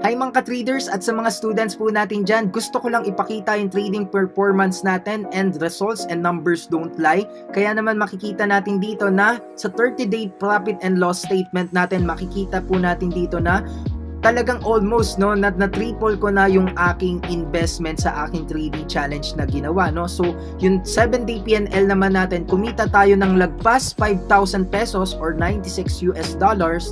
Hi mga ka-traders at sa mga students po natin dyan, gusto ko lang ipakita yung trading performance natin and results and numbers don't lie. Kaya naman makikita natin dito na sa 30-day profit and loss statement natin, makikita po natin dito na talagang almost na triple ko na yung aking investment sa aking trading challenge na ginawa, no. So yung 7-day PNL naman natin, kumita tayo ng lagpas 5,000 pesos or $96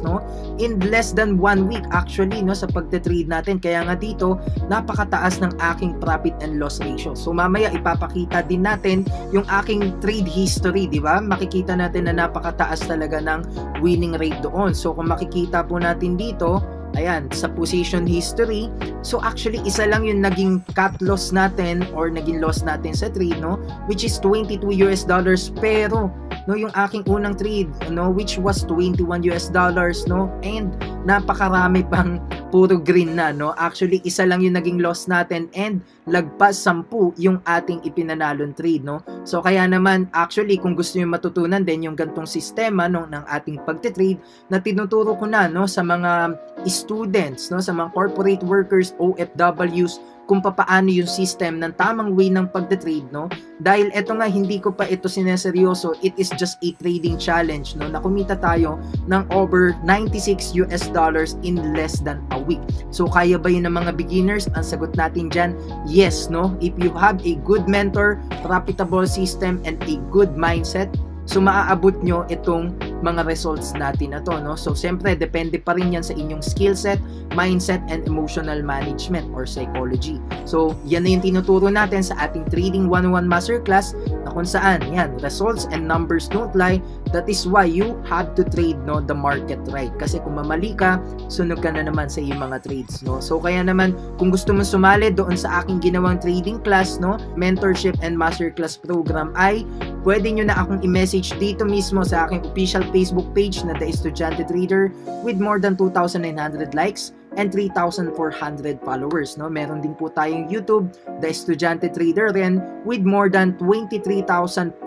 no, in less than 1 week actually, no, sa pagte-trade natin. Kaya nga dito napakataas ng aking profit and loss ratio. So mamaya ipapakita din natin yung aking trade history, di ba? Makikita natin na napakataas talaga ng winning rate doon. So kung makikita po natin dito, ayan, sa position history, so actually isa lang yung naging cut loss natin or naging loss natin sa trade, no, which is $22, pero no, yung aking unang trade, no, which was $21, no, and napakarami pang puro green na, no. Actually isa lang yung naging loss natin and lagpas 10 yung ating ipinanalong trade, no. So kaya naman actually kung gusto niyo matutunan din yung gantong sistema, no, ng ating pagte-trade na tinuturo ko na, no, sa mga students, no, sa mga corporate workers, OFWs, kung papaano yung system ng tamang way ng pagte-trade, no. Dahil eto nga, hindi ko pa ito sineseryoso, it is just a trading challenge, no, na kumita tayo ng over $96 in less than a week. So kaya ba yun ng mga beginners? Ang sagot natin dyan, yes, no. If you have a good mentor, profitable system, and a good mindset, so maaabot nyo itong mga results natin na to, no. So siyempre depende pa rin yan sa inyong skill set, mindset, and emotional management or psychology. So yan na yung tinuturo natin sa ating Trading 101 Masterclass, na kung saan yan, results and numbers don't lie. That is why you have to trade, no, the market right. Kasi kung mamali ka, sunog ka na naman sa iyong mga trades, no. So kaya naman kung gusto mo sumali doon sa aking ginawang trading class, no, mentorship and masterclass program, ay pwede nyo na akong i-message dito mismo sa aking official Facebook page na The Estudyante Trader with more than 2,900 likes and 3,400 followers, no. Meron din po tayong YouTube, The Estudyante Trader rin, with more than 23,500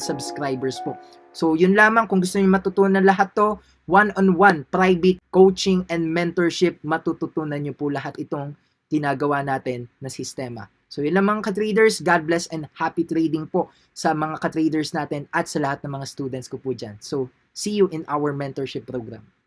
subscribers po. So yun lamang, kung gusto niyo matutunan lahat to, one-on-one, private coaching and mentorship, matututunan niyo po lahat itong ginagawa natin na sistema. So yun lang mga ka-traders, God bless and happy trading po sa mga ka-traders natin at sa lahat ng mga students ko po dyan. So see you in our mentorship program.